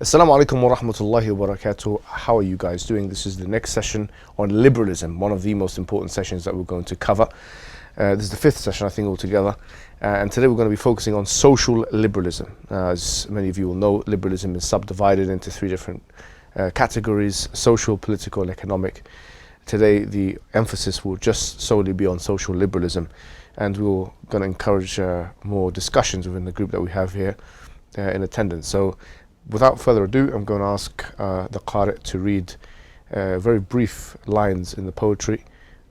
Assalamu alaikum wa rahmatullahi wa barakatuh. How are you guys doing? This is the next session on liberalism, one of the most important sessions that we're going to cover. This is the fifth session, I think, altogether. And today we're going to be focusing on social liberalism. As many of you will know, liberalism is subdivided into three different categories: social, political, and economic. Today the emphasis will just solely be on social liberalism, and we're going to encourage more discussions within the group that we have here in attendance. So without further ado, I'm going to ask the Qari to read very brief lines in the poetry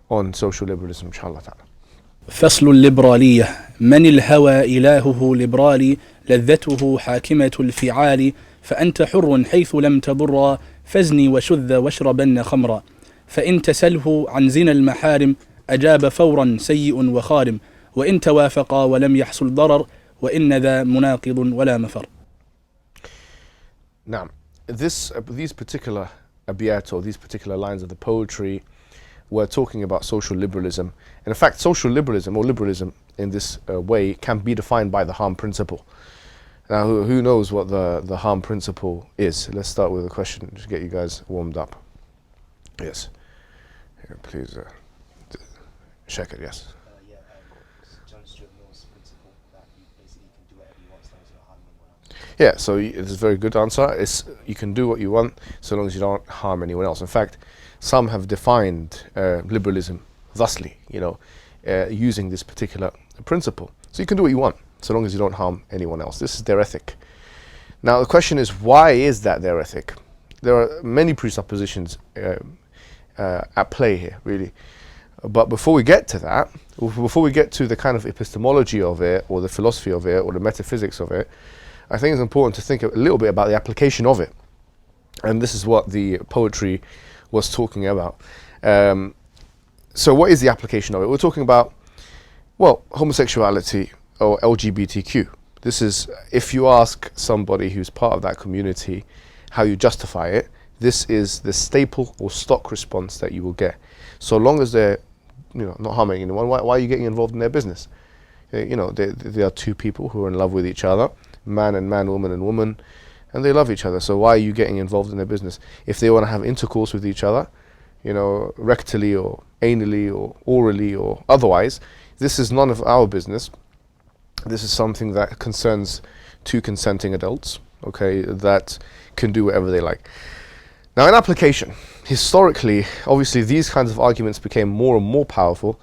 on social liberalism, inshallah ta'ala. فصل الليبرالية. من الهوى إلهه ليبرالي، لذته حاكمة الفعال، فأنت حر حيث لم تضر، فازني وشذ واشربن خمرا، فإن تسله عن زنا المحارم، أجاب فورا سيء وخارم، وإن توافقا ولم يحصل ضرر، وإن ذا مناقض ولا مفر. Now, these particular abiyat, or these particular lines of the poetry, were talking about social liberalism. And in fact, social liberalism, or liberalism in this way, can be defined by the harm principle. Now, who knows what the harm principle is? Let's start with a question to get you guys warmed up. Yes. Here, please check it, yes. Yeah, so it's a very good answer. You can do what you want so long as you don't harm anyone else. In fact, some have defined liberalism thusly, using this particular principle. So you can do what you want so long as you don't harm anyone else. This is their ethic. Now the question is, why is that their ethic? There are many presuppositions at play here, really. But before we get to that, before we get to the kind of epistemology of it, or the philosophy of it, or the metaphysics of it, I think it's important to think a little bit about the application of it. And this is what the poetry was talking about. So what is the application of it? We're talking about, well, homosexuality or LGBTQ. This is, if you ask somebody who's part of that community how you justify it, this is the staple or stock response that you will get. So long as they're not harming anyone, why are you getting involved in their business? They are two people who are in love with each other, man and man, woman and woman, and they love each other. So why are you getting involved in their business? If they want to have intercourse with each other, rectally or anally or orally or otherwise, this is none of our business. This is something that concerns two consenting adults, okay, that can do whatever they like. Now, in application, historically, obviously these kinds of arguments became more and more powerful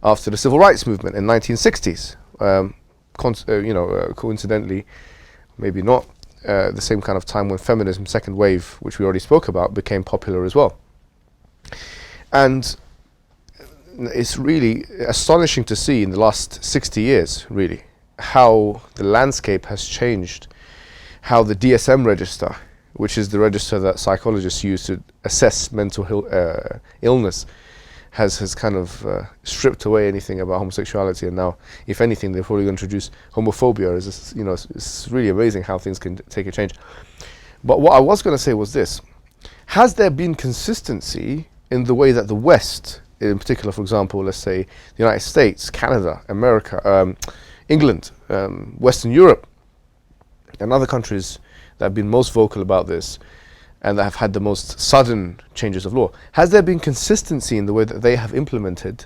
after the civil rights movement in 1960s. Coincidentally, maybe not, the same kind of time when feminism, second wave, which we already spoke about, became popular as well. And it's really astonishing to see in the last 60 years, really, how the landscape has changed, how the DSM register, which is the register that psychologists use to assess mental illness, has kind of stripped away anything about homosexuality, and now, if anything, they're probably going to introduce homophobia. It's really amazing how things can take a change. But what I was going to say was this: has there been consistency in the way that the West, in particular, for example, let's say the United States, Canada, America, England, Western Europe, and other countries that have been most vocal about this, and that have had the most sudden changes of law, has there been consistency in the way that they have implemented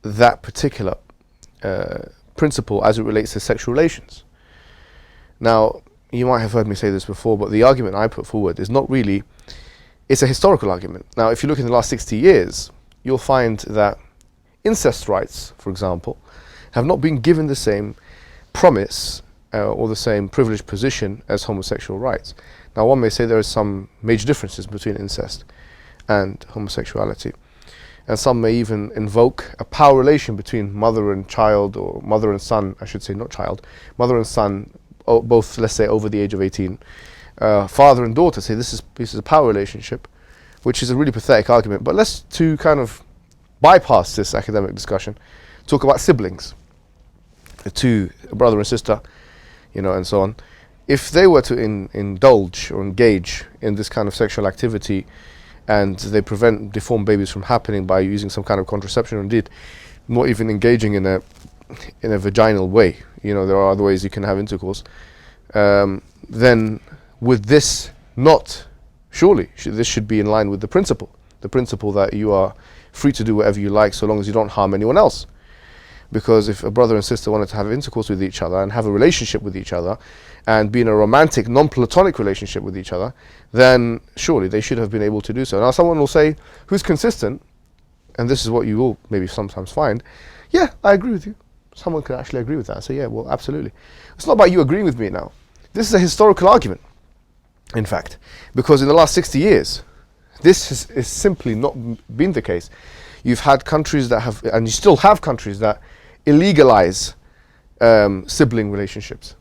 that particular principle as it relates to sexual relations? Now, you might have heard me say this before, but the argument I put forward is not really, it's a historical argument. Now, if you look in the last 60 years, you'll find that incest rights, for example, have not been given the same promise or the same privileged position as homosexual rights. Now, one may say there are some major differences between incest and homosexuality, and some may even invoke a power relation between mother and child, or mother and son, I should say, not child, mother and son, both, let's say, over the age of 18, father and daughter, say this is a power relationship, which is a really pathetic argument. But let's, to kind of bypass this academic discussion, talk about siblings, the two, a brother and sister, and so on. If they were to indulge or engage in this kind of sexual activity, and they prevent deformed babies from happening by using some kind of contraception, or indeed not even engaging in a vaginal way, there are other ways you can have intercourse, then would this not, surely, this should be in line with the principle that you are free to do whatever you like so long as you don't harm anyone else. Because if a brother and sister wanted to have intercourse with each other and have a relationship with each other and be in a romantic, non-platonic relationship with each other, then surely they should have been able to do so. Now someone will say, who's consistent, and this is what you will maybe sometimes find, yeah, I agree with you. Someone could actually agree with that. So yeah, well, absolutely. It's not about you agreeing with me now. This is a historical argument, in fact, because in the last 60 years, this is simply not been the case. You've had countries that have, and you still have countries that illegalize sibling relationships,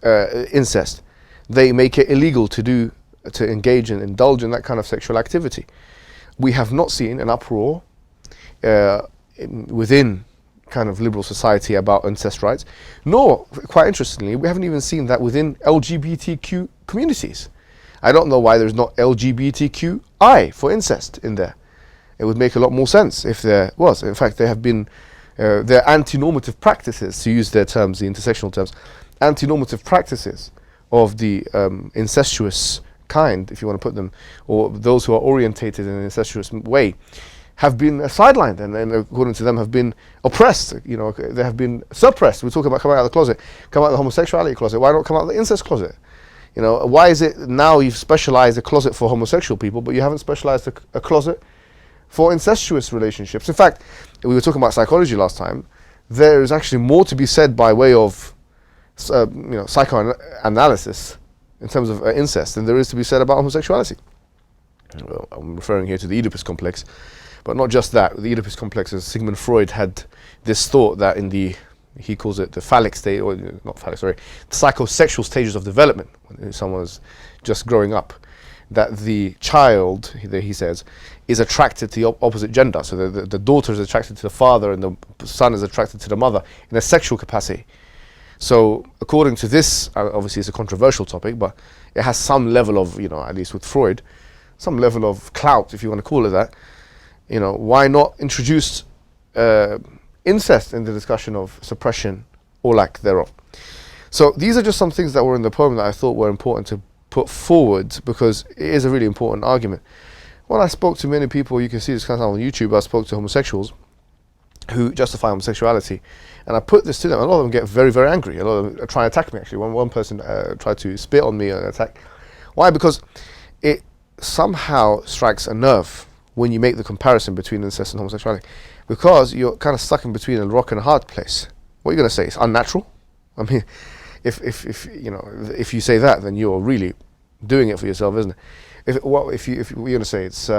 incest. They make it illegal to engage and indulge in that kind of sexual activity. We have not seen an uproar within kind of liberal society about incest rights, nor, quite interestingly, we haven't even seen that within LGBTQ communities. I don't know why there's not LGBTQI for incest in there. It would make a lot more sense if there was. In fact, there have been their anti-normative practices, to use their terms, the intersectional terms, anti-normative practices of the incestuous kind, if you want to put them, or those who are orientated in an incestuous way, have been sidelined and according to them have been oppressed. You know, they have been suppressed. We talk about coming out of the closet, come out of the homosexuality closet. Why not come out of the incest closet? You know, why is it now you've specialized a closet for homosexual people, but you haven't specialized a closet for incestuous relationships? In fact, we were talking about psychology last time. There is actually more to be said by way of psychoanalysis in terms of incest than there is to be said about homosexuality. Well, I'm referring here to the Oedipus complex, but not just that. The Oedipus complex, as Sigmund Freud had this thought that in the, he calls it the phallic state, or not phallic, sorry, the psychosexual stages of development, when someone's just growing up, that the child, he says, is attracted to the opposite gender. So the daughter is attracted to the father and the son is attracted to the mother in a sexual capacity. So according to this, obviously it's a controversial topic, but it has some level of, at least with Freud, some level of clout, if you want to call it that. Why not introduce incest in the discussion of suppression or lack thereof? So these are just some things that were in the poem that I thought were important to put forward, because it is a really important argument. When I spoke to many people, you can see this kind of on YouTube, I spoke to homosexuals who justify homosexuality, and I put this to them. A lot of them get very, very angry. A lot of them try and attack me, actually. One person tried to spit on me and attack. Why? Because it somehow strikes a nerve when you make the comparison between incest and homosexuality, because you're kind of stuck in between a rock and a hard place. What are you going to say? It's unnatural? I mean, if you say that, then you're really doing it for yourself, isn't it? If you're going to say it's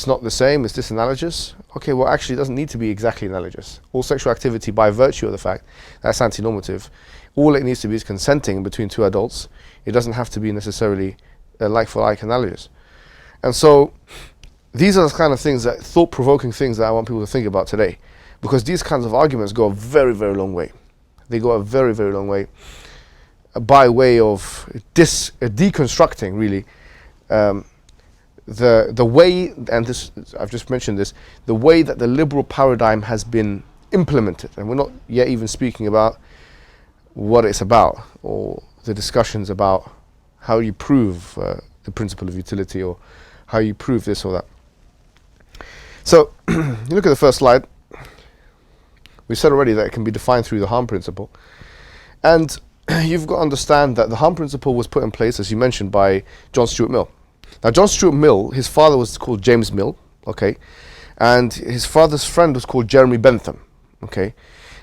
not the same, it's disanalogous, okay, well actually it doesn't need to be exactly analogous. All sexual activity, by virtue of the fact that's anti-normative, all it needs to be is consenting between two adults. It doesn't have to be necessarily like for like analogous. And so these are the kind of things, that thought-provoking things, that I want people to think about today, because these kinds of arguments go a very, very long way. They go a very, very long way by way of deconstructing, really, the way, and this, I've just mentioned this, the way that the liberal paradigm has been implemented. And we're not yet even speaking about what it's about, or the discussions about how you prove the principle of utility, or how you prove this or that. So, you look at the first slide. We said already that it can be defined through the harm principle. And you've got to understand that the harm principle was put in place, as you mentioned, by John Stuart Mill. Now, John Stuart Mill, his father was called James Mill, okay? And his father's friend was called Jeremy Bentham, okay?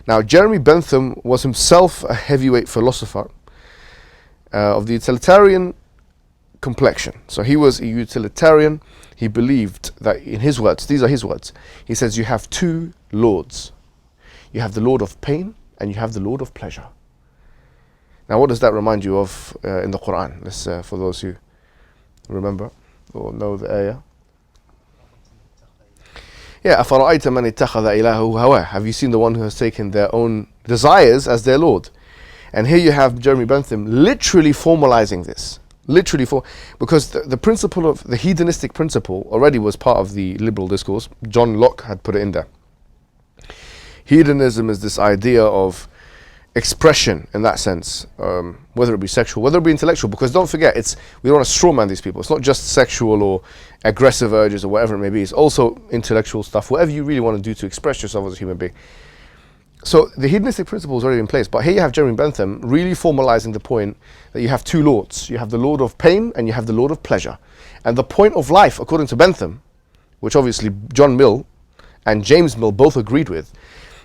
Now, Jeremy Bentham was himself a heavyweight philosopher of the utilitarian complexion. So he was a utilitarian. He believed that, in his words, these are his words, he says, you have two lords. You have the Lord of pain and you have the Lord of pleasure. Now, what does that remind you of in the Quran? Let's, for those who remember or know the ayah. Yeah, أَفَرَأَيْتَ مَنِ اتَّخَذَ إِلَهَهُ هَوَاهُ. Have you seen the one who has taken their own desires as their Lord? And here you have Jeremy Bentham literally formalizing this. Because the principle of the hedonistic principle already was part of the liberal discourse. John Locke had put it in there. Hedonism is this idea of expression in that sense, whether it be sexual, whether it be intellectual, because don't forget, we don't want to strawman these people. It's not just sexual or aggressive urges or whatever it may be. It's also intellectual stuff, whatever you really want to do to express yourself as a human being. So the hedonistic principle is already in place, but here you have Jeremy Bentham really formalizing the point that you have two lords. You have the lord of pain and you have the lord of pleasure. And the point of life, according to Bentham, which obviously John Mill and James Mill both agreed with,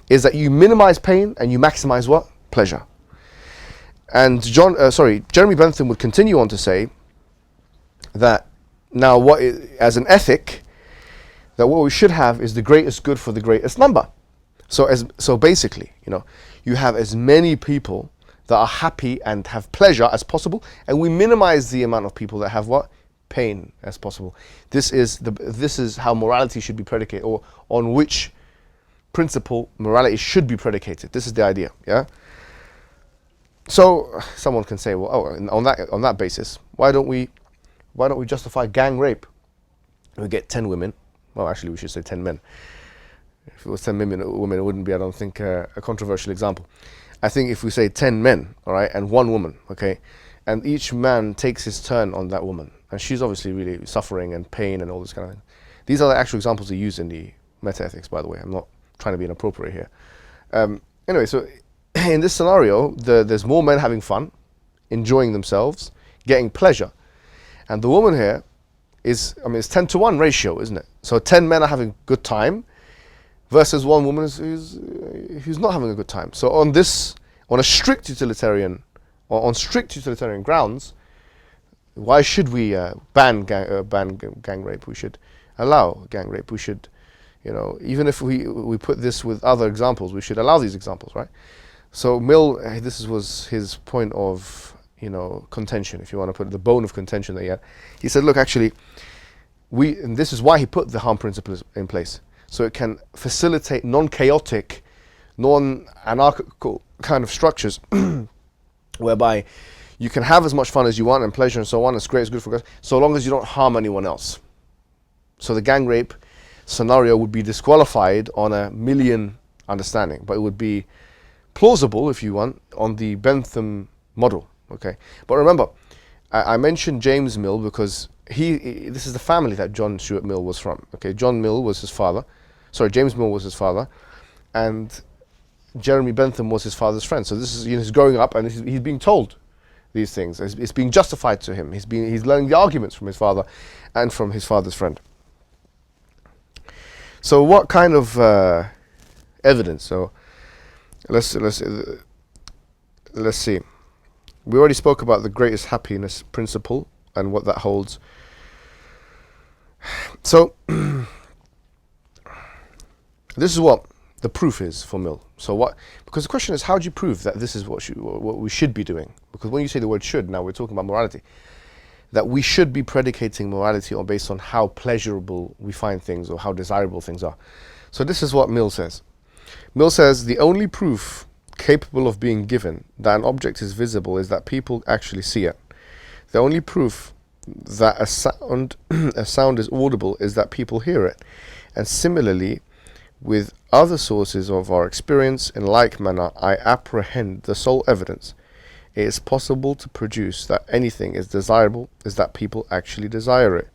is that you minimize pain and you maximize what? Pleasure. And Jeremy Bentham would continue on to say that now as an ethic, that what we should have is the greatest good for the greatest number. So basically, you have as many people that are happy and have pleasure as possible, and we minimize the amount of people that have what? Pain as possible. This is how morality should be predicated, or on which principle morality should be predicated. This is the idea, yeah? So someone can say, well, on that basis, why don't we justify gang rape? We get 10 women. Well, actually, we should say 10 men. If it was 10 women, it wouldn't be, I don't think, a controversial example. I think if we say 10 men, all right, and one woman, okay, and each man takes his turn on that woman, and she's obviously really suffering and pain and all this kind of thing. These are the actual examples they use in the meta-ethics, by the way. I'm not trying to be inappropriate here. Anyway, so in this scenario, there's more men having fun, enjoying themselves, getting pleasure. And the woman here it's 10 to 1 ratio, isn't it? So 10 men are having a good time, versus one woman who's not having a good time. So on strict utilitarian grounds, why should we ban gang rape? We should allow gang rape. We should, even if we put this with other examples, we should allow these examples, right? So Mill, this was his point of contention, if you want to put it, the bone of contention that he had. He said, look, actually, and this is why he put the harm principle in place. So it can facilitate non-chaotic, non-anarchical kind of structures whereby you can have as much fun as you want and pleasure and so on, it's great, it's good for us, so long as you don't harm anyone else. So the gang rape scenario would be disqualified on a million understanding, but it would be plausible, if you want, on the Bentham model, okay? But remember, I mentioned James Mill because this is the family that John Stuart Mill was from, okay? James Mill was his father, and Jeremy Bentham was his father's friend. So this is, he's growing up and he's being told these things. It's being justified to him. He's learning the arguments from his father and from his father's friend. So what kind of evidence? So let's see. We already spoke about the greatest happiness principle and what that holds. So this is what the proof is for Mill. So what? Because the question is, how do you prove that this is what we should be doing? Because when you say the word "should," now we're talking about morality. That we should be predicating morality based on how pleasurable we find things or how desirable things are. So this is what Mill says. Mill says the only proof capable of being given that an object is visible is that people actually see it. The only proof that a sound is audible is that people hear it. And similarly, with other sources of our experience, in like manner, I apprehend the sole evidence it is possible to produce that anything is desirable is that people actually desire it.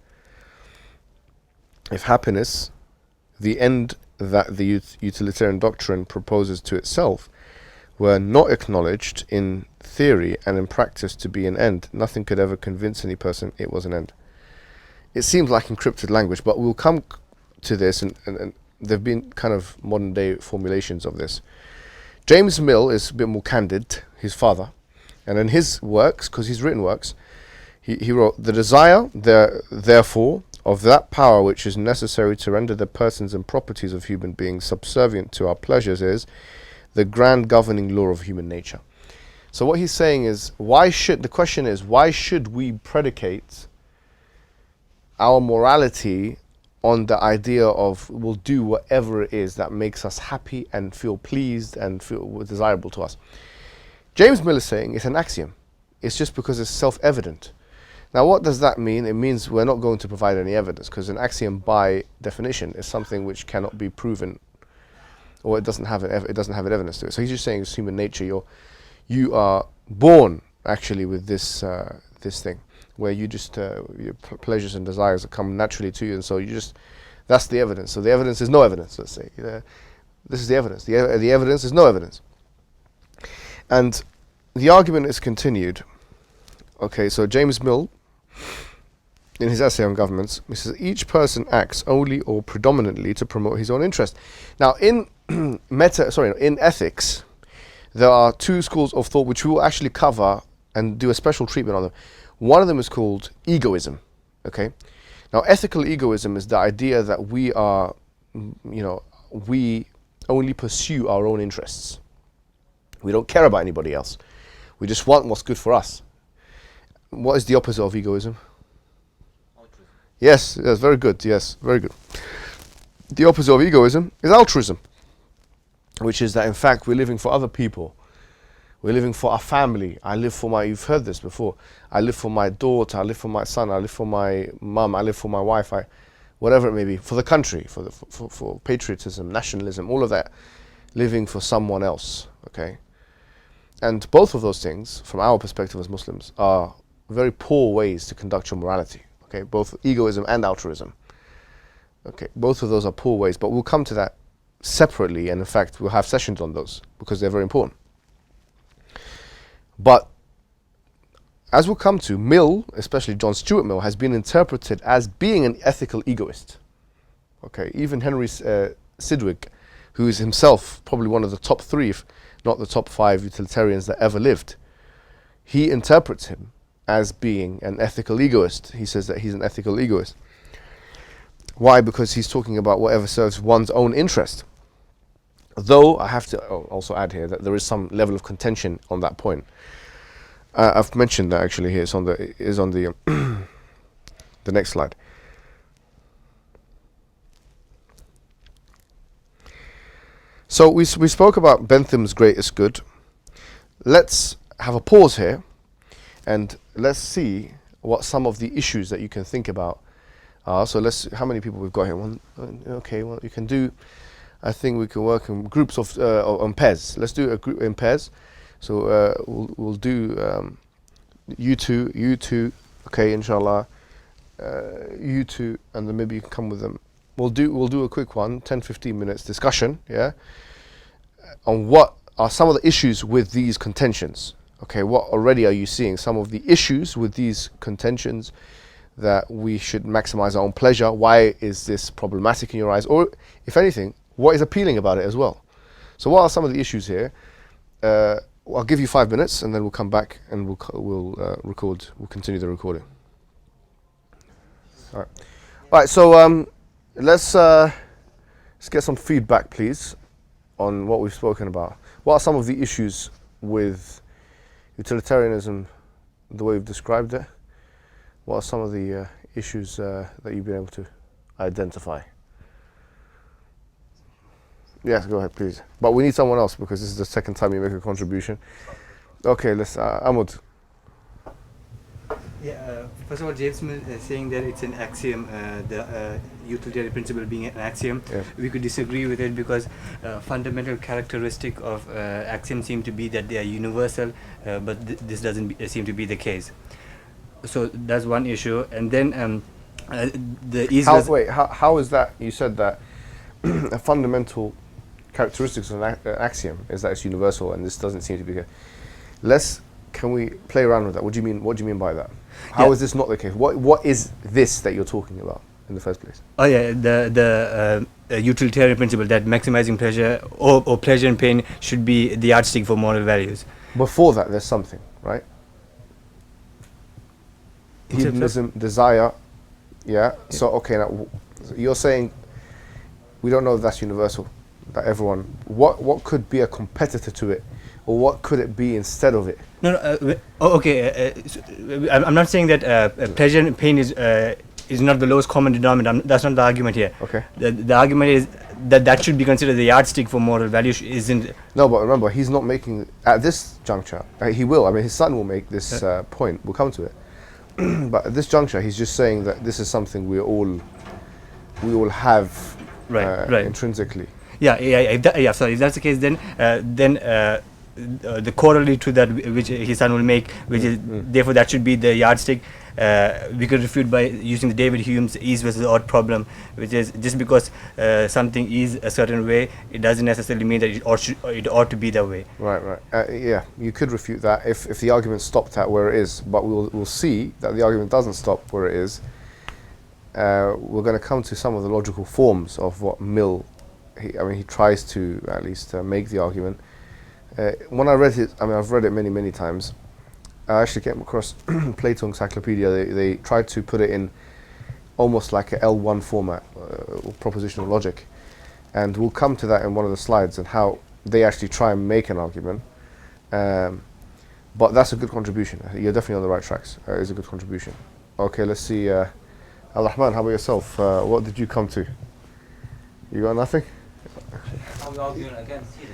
If happiness, the end that the utilitarian doctrine proposes to itself, were not acknowledged in theory and in practice to be an end, nothing could ever convince any person it was an end. It seems like encrypted language, but we'll come to this, and there have been kind of modern day formulations of this. James Mill is a bit more candid, his father, and in his works, because he's written works, he wrote, the desire, therefore, of that power which is necessary to render the persons and properties of human beings subservient to our pleasures is the grand governing law of human nature. So what he's saying is, why should we predicate our morality on the idea of we'll do whatever it is that makes us happy and feel pleased and feel desirable to us? James Mill is saying it's an axiom. It's just because it's self-evident. Now what does that mean? It means we're not going to provide any evidence, because an axiom by definition is something which cannot be proven or it doesn't have an evidence to it. So he's just saying it's human nature. You are born actually with this thing where you just your pleasures and desires that come naturally to you, and so that's the evidence. So the evidence is no evidence. Let's say this is the evidence. The evidence is no evidence, and the argument is continued. Okay, so James Mill, in his essay on governments, he says each person acts only or predominantly to promote his own interest. Now, in ethics, there are two schools of thought which we will actually cover and do a special treatment on them. One of them is called egoism. Okay, now ethical egoism is the idea that we only pursue our own interests. We don't care about anybody else. We just want what's good for us. What is the opposite of egoism? Altruism. Yes, very good. Yes, very good. The opposite of egoism is altruism, which is that in fact we're living for other people. We're living for our family. You've heard this before. I live for my daughter, I live for my son, I live for my mum, I live for my wife, whatever it may be, for the country, for patriotism, nationalism, all of that. Living for someone else, okay? And both of those things, from our perspective as Muslims, are very poor ways to conduct your morality, okay? Both egoism and altruism. Okay, both of those are poor ways, but we'll come to that separately, and in fact, we'll have sessions on those because they're very important. But as we'll come to, Mill, especially John Stuart Mill, has been interpreted as being an ethical egoist. Okay, even Henry Sidgwick, who is himself probably one of the top 3, if not the top 5 utilitarians that ever lived, he interprets him as being an ethical egoist. He says that he's an ethical egoist. Why? Because he's talking about whatever serves one's own interest. Though I have to also add here that there is some level of contention on that point. I've mentioned that actually here. It's on the the next slide. So we spoke about Bentham's greatest good. Let's have a pause here, and let's see what some of the issues that you can think about are. So how many people we've got here? Okay, well you can do. I think we can work in groups of on pairs. Let's do a group in pairs. So we'll do you two, okay, inshallah. You two, and then maybe you can come with them. We'll do a quick one, 10-15 minutes discussion, yeah, on what are some of the issues with these contentions. Okay, what already are you seeing? Some of the issues with these contentions that we should maximize our own pleasure. Why is this problematic in your eyes? Or, if anything, what is appealing about it as well? So what are some of the issues here? I'll give you 5 minutes, and then we'll come back and we'll record. We'll continue the recording. All right. So let's get some feedback, please, on what we've spoken about. What are some of the issues with utilitarianism, the way we've described it? What are some of the issues that you've been able to identify? Yes, go ahead, please. But we need someone else because this is the second time you make a contribution. Okay, let's Ahmad. Yeah, first of all, James Mill is saying that it's an axiom, the utilitarian principle being an axiom. Yeah. We could disagree with it because fundamental characteristic of axioms seem to be that they are universal, but this doesn't seem to be the case. So that's one issue. And then the easiest... How is that? You said that a fundamental characteristics of an axiom is that it's universal, and this doesn't seem to be the case. Can we play around with that? What do you mean by that? How is this not the case? What is this that you're talking about in the first place? Oh yeah, the utilitarian principle that maximizing pleasure or pleasure and pain should be the yardstick for moral values. Before that, there's something, right? Hedonism, desire, yeah. So okay, now you're saying we don't know if that's universal, that everyone. What could be a competitor to it, or what could it be instead of it? I'm not saying that pleasure and pain is not the lowest common denominator. That's not the argument here. Okay. The argument is that should be considered the yardstick for moral value. Isn't? No, but remember, he's not making at this juncture. He will. I mean, his son will make this point. We'll come to it. But at this juncture, he's just saying that this is something we all have right. intrinsically. So if that's the case, then the corollary to that, which his son will make, which is therefore that should be the yardstick. We could refute by using the David Hume's ease versus odd problem, which is just because something is a certain way, it doesn't necessarily mean that it ought to be that way. Right. Yeah, you could refute that if the argument stopped at where it is, but we'll see that the argument doesn't stop where it is. We're going to come to some of the logical forms of what Mill, he tries to at least make the argument. When I read it, I've read it many times. I actually came across Plato Encyclopedia. They tried to put it in almost like a L1 format, propositional logic, and we'll come to that in one of the slides and how they actually try and make an argument. But that's a good contribution. You're definitely on the right tracks. It's a good contribution. Okay, let's see. Al-Rahman, how about yourself? What did you come to? You got nothing? Are we arguing against healing?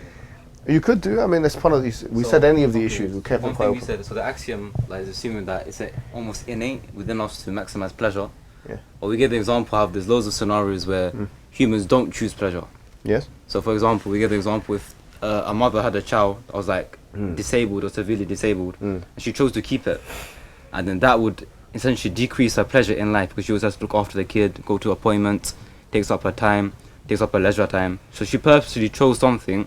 You could do. It's part of these. We said any of the issues. We kept one thing we said. So the axiom is assuming that it's almost innate within us to maximize pleasure. Yeah. Or we give the example of there's loads of scenarios where humans don't choose pleasure. Yes. So for example, we give the example if a mother had a child that was disabled or severely disabled, and she chose to keep it, and then that would essentially decrease her pleasure in life because she always has to look after the kid, go to appointments, takes up her time, takes up her leisure time. So she purposely chose something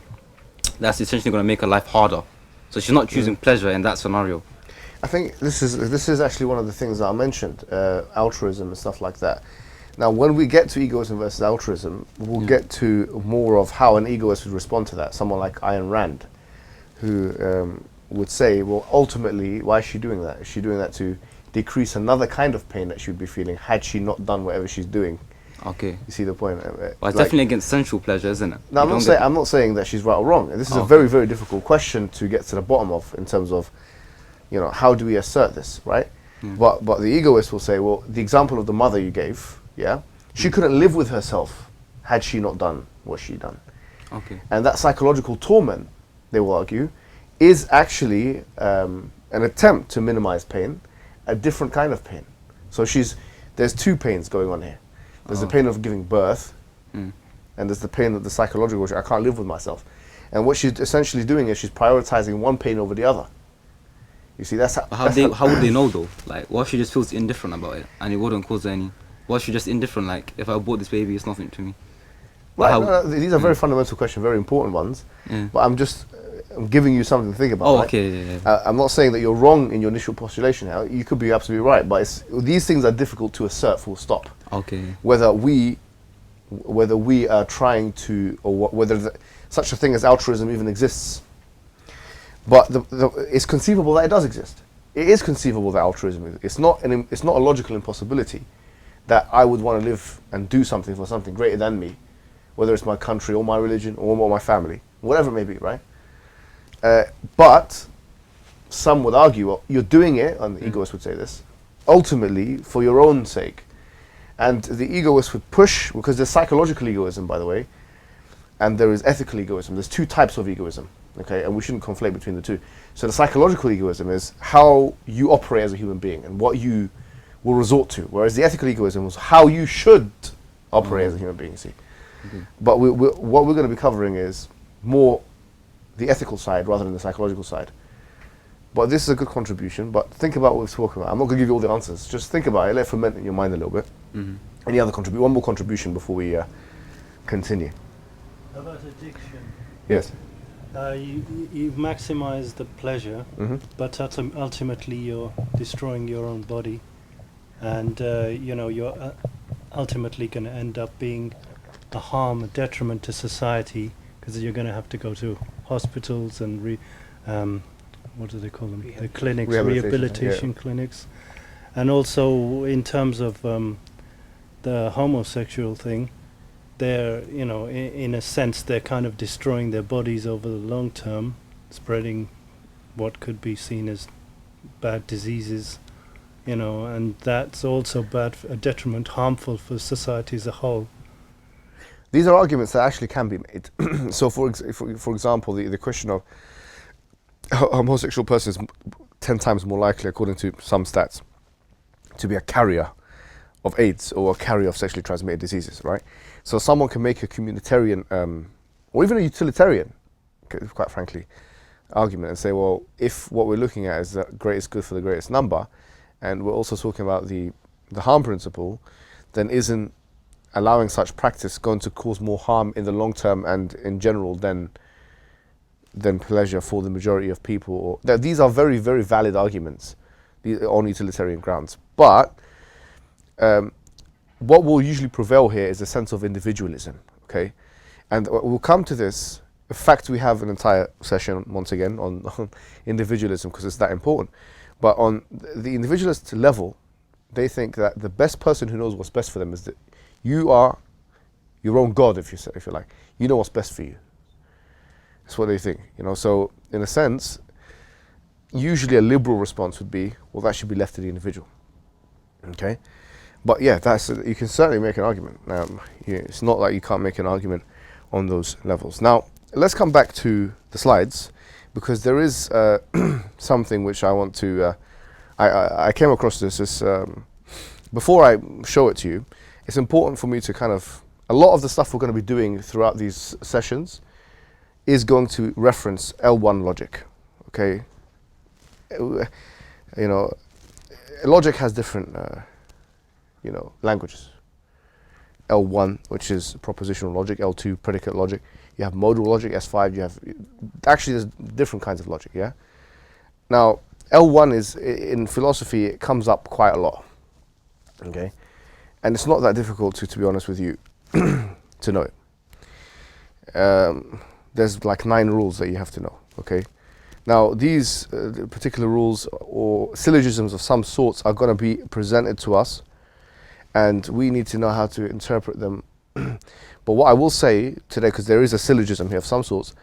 that's essentially going to make her life harder. So she's not choosing pleasure in that scenario. I think this is actually one of the things that I mentioned, altruism and stuff like that. Now, when we get to egoism versus altruism, we'll get to more of how an egoist would respond to that. Someone like Ayn Rand, who would say, well, ultimately, why is she doing that? Is she doing that to decrease another kind of pain that she would be feeling had she not done whatever she's doing? Okay. You see the point? Well, it's definitely against sensual pleasure, isn't it? No, I'm not saying that she's right or wrong. This is a very, very difficult question to get to the bottom of in terms of, how do we assert this, right? But the egoist will say, well, the example of the mother you gave, she couldn't live with herself had she not done what she done. Okay. And that psychological torment, they will argue, is actually an attempt to minimize pain, a different kind of pain. So there's two pains going on here. There's the pain of giving birth, and there's the pain of the psychological, which I can't live with myself. And what she's essentially doing is she's prioritizing one pain over the other. You see, how would they know though? Like, what if she just feels indifferent about it and it wouldn't cause any? What if she's just indifferent? Like, if I abort this baby, it's nothing to me. Right, these are very fundamental questions, very important ones. But I'm giving you something to think about. Oh, right? okay. I'm not saying that you're wrong in your initial postulation. You could be absolutely right, but these things are difficult to assert. Full stop. Okay. Whether we are trying to, or whether such a thing as altruism even exists. But it's conceivable that it does exist. It is conceivable that altruism is. It's not a logical impossibility that I would want to live and do something for something greater than me, whether it's my country or my religion or my family, whatever it may be, right? But some would argue, well, you're doing it, and the egoist would say this, ultimately for your own sake. And the egoist would push, because there's psychological egoism, by the way, and there is ethical egoism. There's two types of egoism, okay? And we shouldn't conflate between the two. So the psychological egoism is how you operate as a human being and what you will resort to, whereas the ethical egoism was how you should operate as a human being, you see. But what we're going to be covering is more the ethical side rather than the psychological side. But this is a good contribution, but think about what we're talking about. I'm not going to give you all the answers. Just think about it, let it ferment in your mind a little bit. Any other one more contribution before we continue? About addiction. Yes. You maximize the pleasure, but ultimately you're destroying your own body, and you're ultimately going to end up being a detriment to society, because you're going to have to go to hospitals and what do they call them? The clinics, rehabilitation clinics, and also in terms of the homosexual thing. They're, in a sense, they're kind of destroying their bodies over the long term, spreading what could be seen as bad diseases, and that's also bad, a detriment, harmful for society as a whole. These are arguments that actually can be made. So, for example, the question of a homosexual person is 10 times more likely, according to some stats, to be a carrier of AIDS or a carrier of sexually transmitted diseases, right? So someone can make a communitarian or even a utilitarian, quite frankly, argument, and say, well, if what we're looking at is the greatest good for the greatest number, and we're also talking about the harm principle, then isn't allowing such practice going to cause more harm in the long term and in general than pleasure for the majority of people? These are very, very valid arguments on utilitarian grounds. But what will usually prevail here is a sense of individualism, okay? And we'll come to this. In fact, we have an entire session, once again, on individualism because it's that important. But on the individualist level, they think that the best person who knows what's best for them is that you are your own God, if you like. You know what's best for you. That's what they think, you know. So, in a sense, usually a liberal response would be, well, that should be left to the individual, okay? But yeah, you can certainly make an argument. It's not like you can't make an argument on those levels. Now, let's come back to the slides, because there is something which I want to, I came across this, before I show it to you, it's important for me to kind of, a lot of the stuff we're going to be doing throughout these sessions is going to reference L1 logic, okay? You know, logic has different, you know, languages. L1, which is propositional logic, L2, predicate logic. You have modal logic, S5, you have, actually there's different kinds of logic, yeah? Now, L1 is, in philosophy, it comes up quite a lot, okay? And it's not that difficult to be honest with you, to know it. There's like 9 rules that you have to know, okay? Now, these particular rules or syllogisms of some sorts are going to be presented to us, and we need to know how to interpret them. But what I will say today, because there is a syllogism here of some sorts,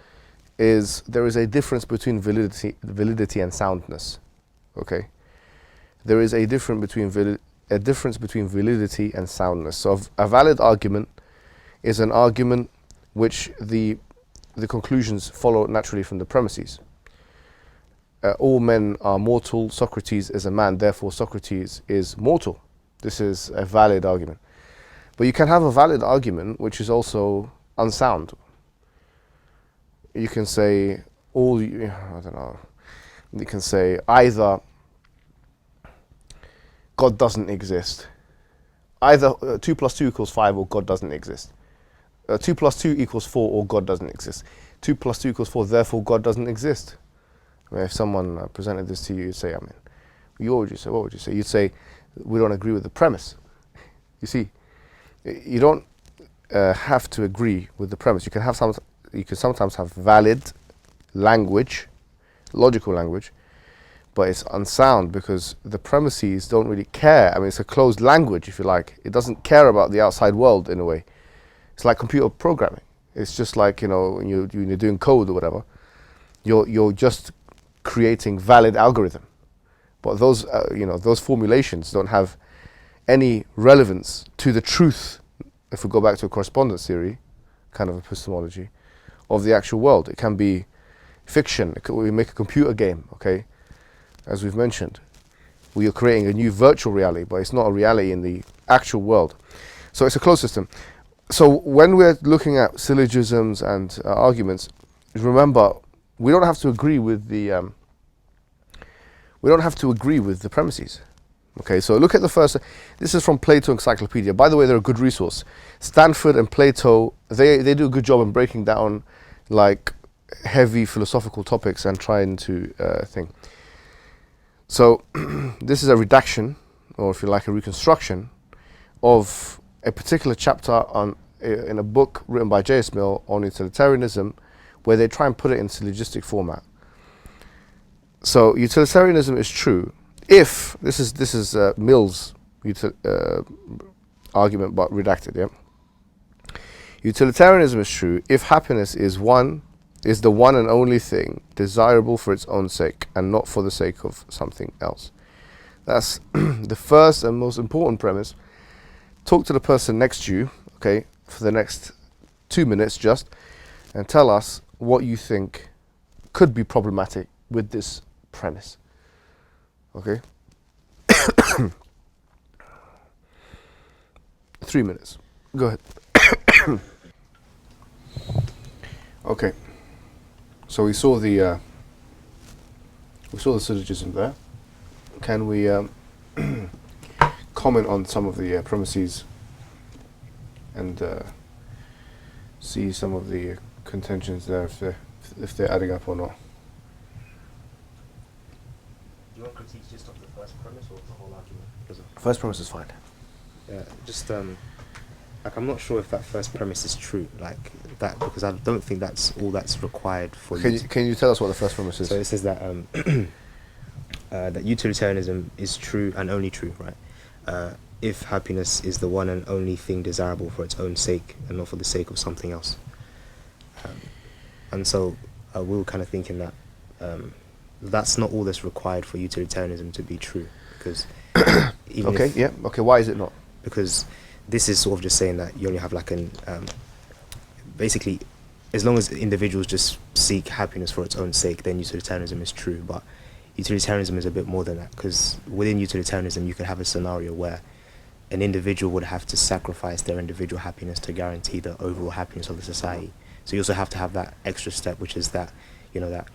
is there is a difference between validity and soundness, okay? There is a difference between validity and soundness. So a valid argument is an argument which the conclusions follow naturally from the premises. All men are mortal, Socrates is a man, therefore Socrates is mortal. This is a valid argument. But you can have a valid argument which is also unsound. You can say I don't know, you can say either God doesn't exist, either 2 + 2 = 5 or God doesn't exist. 2 + 2 = 4 or God doesn't exist. 2 + 2 = 4, therefore God doesn't exist. I mean, if someone presented this to you, you'd say, what would you say? You'd say, we don't agree with the premise. You see, you don't have to agree with the premise. You can sometimes have valid language, logical language, but it's unsound because the premises don't really care. I mean, it's a closed language, if you like. It doesn't care about the outside world in a way. It's like computer programming. It's just like, you know, when you're doing code or whatever, you're just creating valid algorithm. But those, those formulations don't have any relevance to the truth, if we go back to a correspondence theory, kind of epistemology, of the actual world. It can be fiction. We make a computer game, okay? As we've mentioned, we are creating a new virtual reality, but it's not a reality in the actual world. So it's a closed system. So when we're looking at syllogisms and arguments, remember, we don't have to agree with the premises. Okay, so look at the first. This is from Plato Encyclopedia. By the way, they're a good resource. Stanford and Plato, they do a good job in breaking down like heavy philosophical topics and trying to think. So this is a redaction, or if you like, a reconstruction of a particular chapter in a book written by J.S. Mill on utilitarianism, where they try and put it in syllogistic format. So utilitarianism is true if this is Mill's argument, but redacted. Yeah. Utilitarianism is true if happiness is the one and only thing desirable for its own sake and not for the sake of something else. That's the first and most important premise. Talk to the person next to you, okay, for the next 2 minutes just, and tell us what you think could be problematic with this premise. Okay? 3 minutes. Go ahead. Okay. So we saw the syllogism there. Can we comment on some of the premises and see some of the contentions there, if they're adding up or not? Do you want critiques just of the first premise or the whole argument? First premise is fine. Yeah, just like I'm not sure if that first premise is true, like that, because I don't think that's all that's required for you. Can you tell us what the first premise is? So it says that that utilitarianism is true and only true, right? If happiness is the one and only thing desirable for its own sake and not for the sake of something else. And so we were kind of thinking that that's not all that's required for utilitarianism to be true, because even why is it not? Because this is sort of just saying that you only have like an basically, as long as individuals just seek happiness for its own sake, then utilitarianism is true. But utilitarianism is a bit more than that, because within utilitarianism you could have a scenario where an individual would have to sacrifice their individual happiness to guarantee the overall happiness of the society. So you also have to have that extra step, which is that, you know, that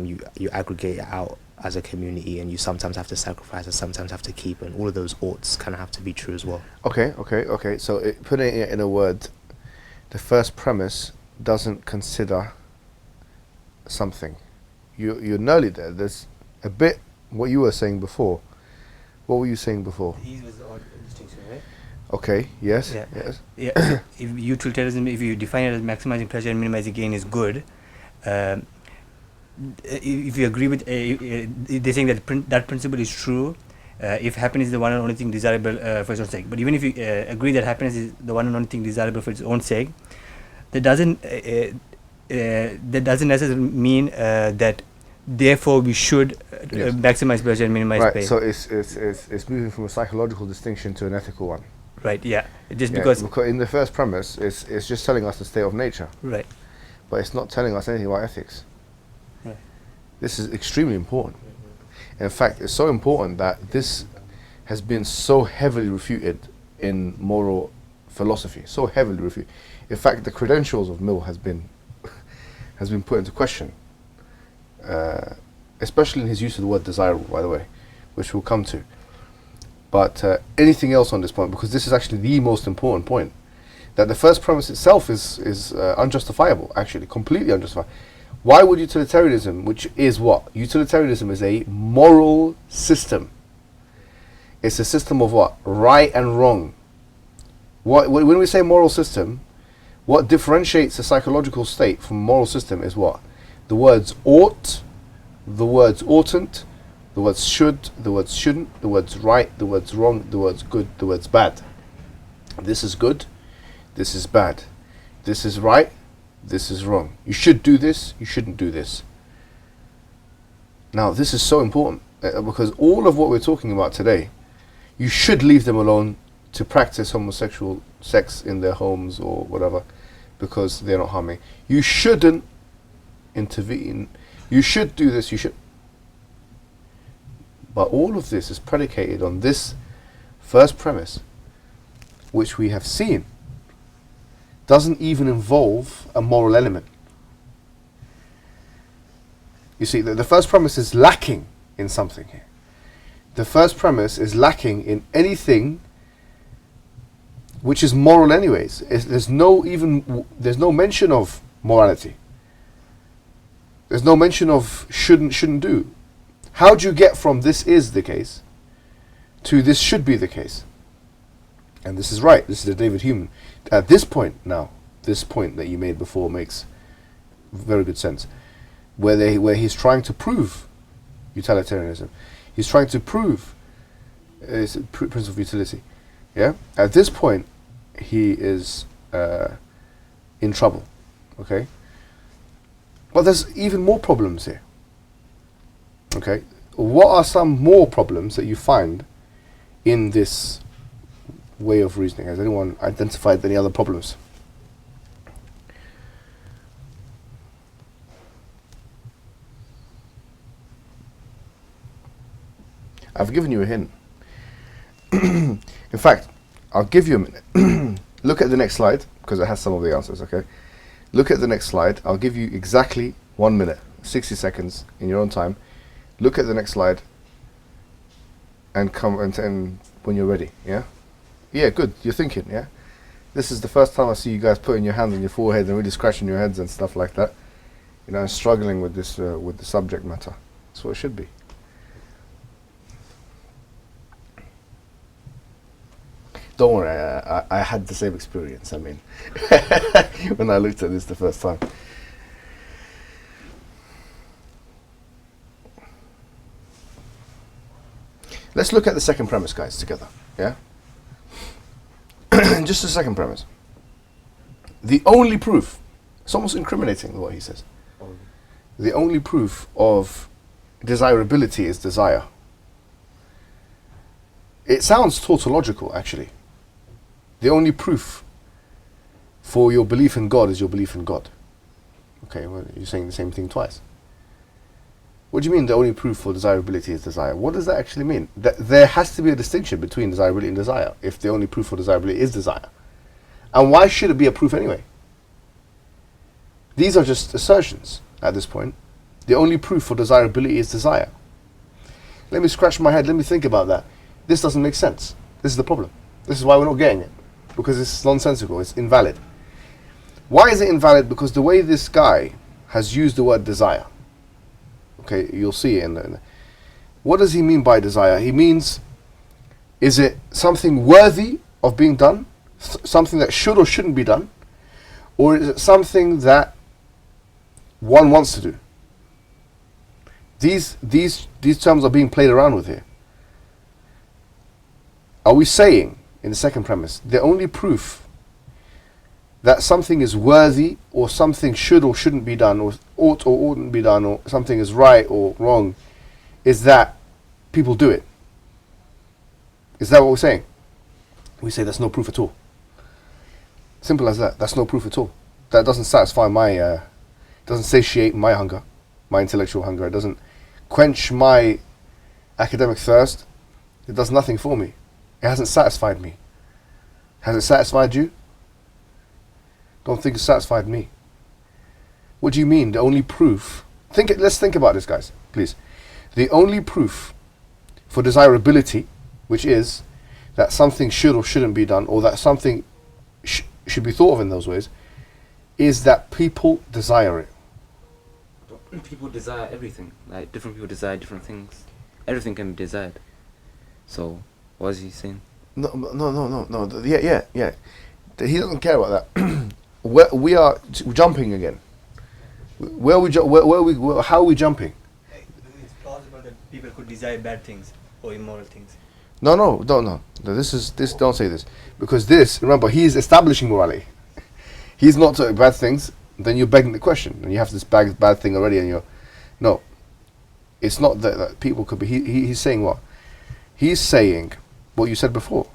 you aggregate it out as a community, and you sometimes have to sacrifice and sometimes have to keep, and all of those oughts kind of have to be true as well. Okay. So putting it in a word, the first premise doesn't consider something. You're nearly there. There's a bit what you were saying before. What were you saying before? Ease was the odd distinction, right? Okay. Yes. Yeah. Yes. Yeah. So if utilitarianism, if you define it as maximizing pleasure and minimizing gain, is good. If you agree with, they're saying that that principle is true. If happiness is the one and only thing desirable for its own sake, but even if you agree that happiness is the one and only thing desirable for its own sake, that doesn't necessarily mean that therefore we should maximize pleasure and minimize pain. So it's moving from a psychological distinction to an ethical one. Right. Yeah. Because in the first premise, it's just telling us the state of nature. Right. But it's not telling us anything about ethics. Right. This is extremely important. In fact, it's so important that this has been so heavily refuted in moral philosophy. So heavily refuted. In fact, the credentials of Mill has been put into question, especially in his use of the word desirable, by the way, which we'll come to. But anything else on this point, because this is actually the most important point, that the first premise itself is unjustifiable, actually, completely unjustifiable. Why would utilitarianism, which is what? Utilitarianism is a moral system. It's a system of what? Right and wrong. When we say moral system, what differentiates a psychological state from a moral system is what? The words ought, the words oughtn't, the words should, the words shouldn't, the words right, the words wrong, the words good, the words bad. This is good, this is bad. This is right, this is wrong. You should do this, you shouldn't do this. Now, this is so important because all of what we're talking about today, you should leave them alone to practice homosexual sex in their homes or whatever, because they're not harming. You shouldn't intervene. You should do this, you should. But all of this is predicated on this first premise, which we have seen doesn't even involve a moral element. You see, the first premise is lacking in something here. The first premise is lacking in anything which is moral anyways. There's no mention of morality. There's no mention of shouldn't do. How do you get from this is the case to this should be the case? And this is right. This is the David Hume. At this point now, this point that you made before makes very good sense. Where he's trying to prove utilitarianism. He's trying to prove principle of utility. Yeah. At this point, he is in trouble. Okay. But there's even more problems here. Okay. What are some more problems that you find in this way of reasoning? Has anyone identified any other problems? I've given you a hint. In fact, I'll give you a minute. Look at the next slide, because it has some of the answers, okay? Look at the next slide. I'll give you exactly 1 minute, 60 seconds in your own time. Look at the next slide and come and when you're ready. Yeah? Yeah, good. You're thinking, yeah? This is the first time I see you guys putting your hands on your forehead and really scratching your heads and stuff like that. You know, and struggling with this, with the subject matter. That's what it should be. Don't worry, I had the same experience, I mean, when I looked at this the first time. Let's look at the second premise, guys, together, yeah? Just the second premise. The only proof, it's almost incriminating what he says. The only proof of desirability is desire. It sounds tautological, actually. The only proof for your belief in God is your belief in God. Okay, well, you're saying the same thing twice. What do you mean the only proof for desirability is desire? What does that actually mean? There has to be a distinction between desirability and desire if the only proof for desirability is desire. And why should it be a proof anyway? These are just assertions at this point. The only proof for desirability is desire. Let me scratch my head, let me think about that. This doesn't make sense. This is the problem. This is why we're not getting it. Because it's nonsensical, it's invalid. Why is it invalid? Because the way this guy has used the word desire. Okay, you'll see it in the what does he mean by desire? He means, is it something worthy of being done? Something that should or shouldn't be done? Or is it something that one wants to do? These terms are being played around with here. Are we saying, in the second premise, the only proof that something is worthy or something should or shouldn't be done or ought or oughtn't be done or something is right or wrong is that people do it? Is that what we're saying? We say that's no proof at all. Simple as that. That's no proof at all. That doesn't satisfy my, doesn't satiate my hunger, my intellectual hunger. It doesn't quench my academic thirst. It does nothing for me. It hasn't satisfied me. Has it satisfied you? Don't think it's satisfied me. What do you mean? The only proof? Let's think about this, guys, please. The only proof for desirability, which is that something should or shouldn't be done, or that something should be thought of in those ways, is that people desire it. People desire everything. Like, different people desire different things. Everything can be desired. So, what is he saying? No. Yeah. He doesn't care about that. We are jumping again. How are we jumping? It's plausible that people could desire bad things or immoral things. No. Don't say this, because this. Remember, he is establishing morality. He's not talking bad things. Then you're begging the question, and you have this bad thing already, and no. It's not that people could be. He's saying what? He's saying what you said before.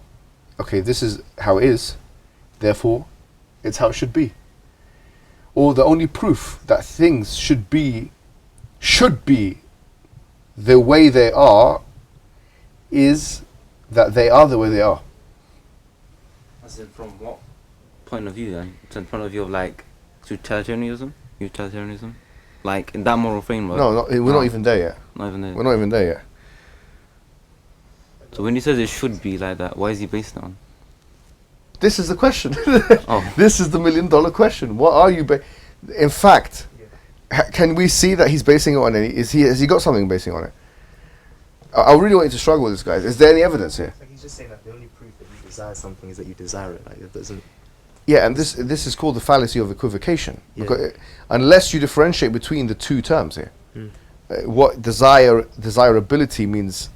Okay, this is how it is. Therefore, it's how it should be. Or the only proof that things should be the way they are is that they are the way they are. As in, from what point of view then? From the point of view of like utilitarianism? Like in that moral framework? No, we're not even there yet. Not even there. We're not even there yet. So when he says it should be like that, why is he based it on? This is the question. Oh. This is the $1 million question. What are you in fact, can we see that he's basing it on any? Has he got something basing on it? I really want you to struggle with this, guys. Is there any evidence here? Like he's just saying that the only proof that you desire something is that you desire it. Like it doesn't. Yeah, and this is called the fallacy of equivocation. Yeah. Because unless you differentiate between the two terms here, what desirability means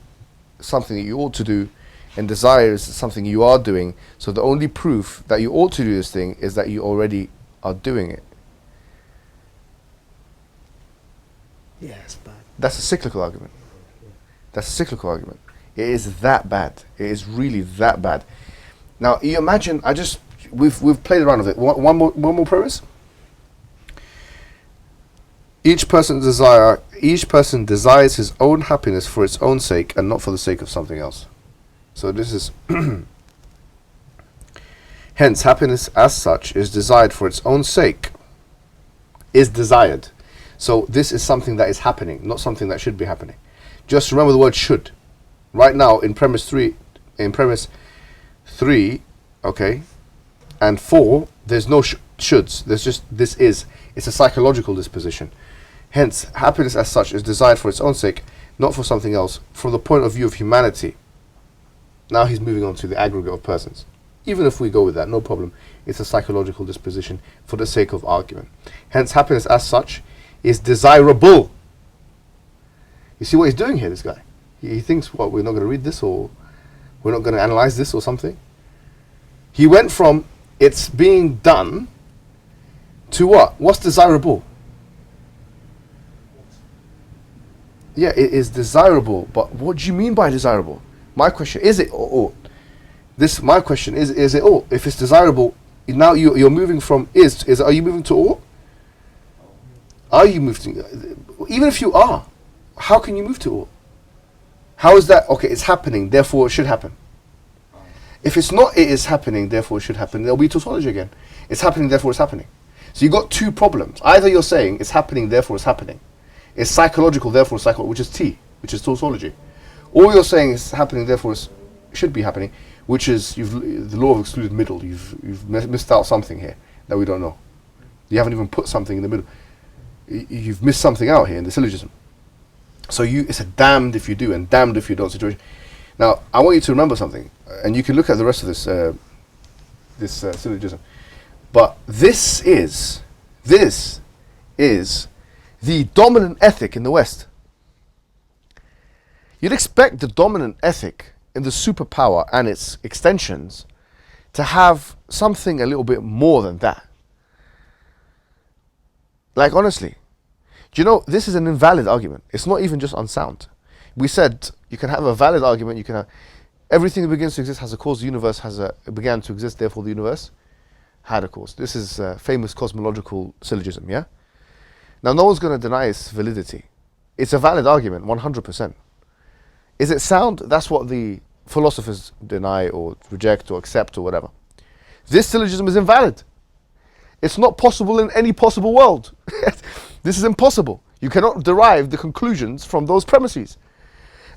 something that you ought to do, and desire is something you are doing. So the only proof that you ought to do this thing is that you already are doing it. Yeah, it's bad. That's a cyclical argument. That's a cyclical argument. It is that bad. It is really that bad. Now you imagine. We've played around with it. One more premise. Each person desires his own happiness for its own sake and not for the sake of something else. So this is hence happiness as such is desired for its own sake is desired. So this is something that is happening, not something that should be happening. Just remember the word should. Right now in premise 3, okay, and 4, there's no shoulds. There's just this is. It's a psychological disposition. Hence, happiness as such is desired for its own sake, not for something else, from the point of view of humanity. Now he's moving on to the aggregate of persons. Even if we go with that, no problem. It's a psychological disposition for the sake of argument. Hence, happiness as such is desirable. You see what he's doing here, this guy? He thinks, what, we're not going to read this, or we're not going to analyze this or something? He went from it's being done to what? What's desirable? Yeah, it is desirable, but what do you mean by desirable? My question, is it or ought? My question is it ought? If it's desirable, now you're moving from are you moving to ought? Are you moving to, even if you are, how can you move to ought? How is that? Okay, it's happening, therefore it should happen. If it's not, it is happening, therefore it should happen, there'll be tautology again. It's happening, therefore it's happening. So you've got two problems. Either you're saying it's happening, therefore it's happening. It's psychological, therefore it's psychological, which is T, which is tautology. Or you're saying it's happening, therefore it should be happening, which is the law of excluded middle. You've missed out something here that we don't know. You haven't even put something in the middle. You've missed something out here in the syllogism. So it's a damned if you do and damned if you don't situation. Now, I want you to remember something, and you can look at the rest of this syllogism. But this is the dominant ethic in the West. You'd expect the dominant ethic in the superpower and its extensions to have something a little bit more than that. Like, honestly, do you know, this is an invalid argument. It's not even just unsound. We said you can have a valid argument, you can have everything that begins to exist has a cause, the universe began to exist, therefore the universe had a cause. This is a famous cosmological syllogism, yeah? Now, no one's going to deny its validity. It's a valid argument, 100%. Is it sound? That's what the philosophers deny or reject or accept or whatever. This syllogism is invalid. It's not possible in any possible world. This is impossible. You cannot derive the conclusions from those premises.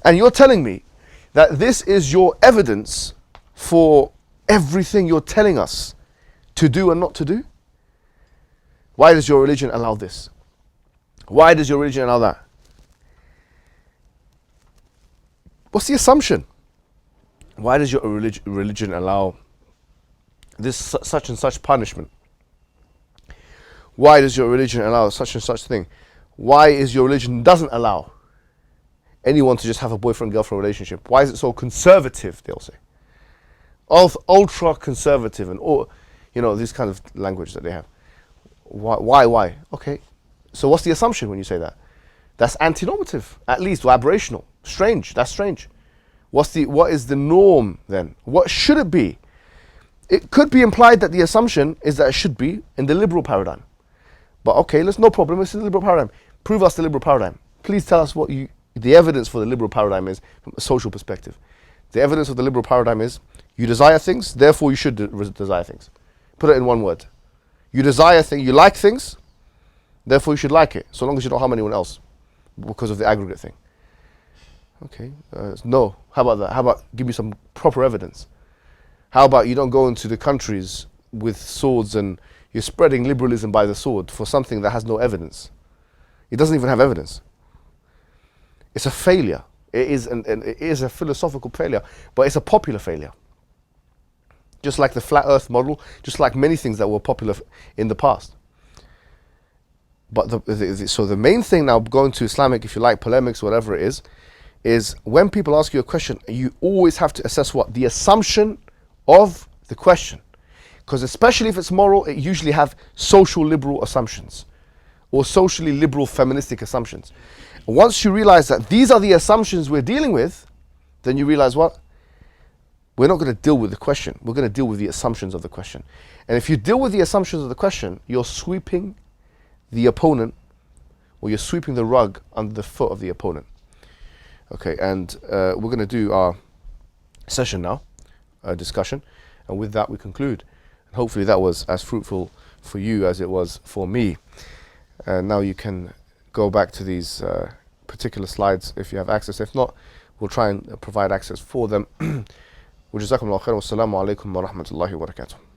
And you're telling me that this is your evidence for everything you're telling us to do and not to do? Why does your religion allow this? Why does your religion allow that? What's the assumption? Why does your religion allow this such and such punishment? Why does your religion allow such and such thing? Why is your religion doesn't allow anyone to just have a boyfriend-girlfriend relationship? Why is it so conservative, they'll say? Ultra conservative and all, you know, this kind of language that they have. Why? Okay. So what's the assumption when you say that? That's antinormative, at least, or aberrational. Strange, that's strange. What is the norm then? What should it be? It could be implied that the assumption is that it should be in the liberal paradigm. But okay, no problem, it's the liberal paradigm. Prove us the liberal paradigm. Please tell us what the evidence for the liberal paradigm is from a social perspective. The evidence of the liberal paradigm is you desire things, therefore you should desire things. Put it in one word. You desire things, you like things, therefore you should like it, so long as you don't harm anyone else because of the aggregate thing. Okay, no. How about that? How about give me some proper evidence? How about you don't go into the countries with swords and you're spreading liberalism by the sword for something that has no evidence? It doesn't even have evidence. It's a failure. It is a philosophical failure, but it's a popular failure. Just like the flat earth model, just like many things that were popular in the past. But so the main thing now, going to Islamic, if you like, polemics, whatever it is when people ask you a question, you always have to assess what? The assumption of the question. Because especially if it's moral, it usually have social liberal assumptions or socially liberal feministic assumptions. Once you realize that these are the assumptions we're dealing with, then you realize what? We're not going to deal with the question. We're going to deal with the assumptions of the question. And if you deal with the assumptions of the question, you're sweeping the opponent, or you're sweeping the rug under the foot of the opponent. Okay, and we're going to do our session now, discussion, and with that we conclude. And hopefully that was as fruitful for you as it was for me. Now you can go back to these particular slides if you have access. If not, we'll try and provide access for them. وجزاكم الله خيرا والسلام عليكم ورحمة الله وبركاته.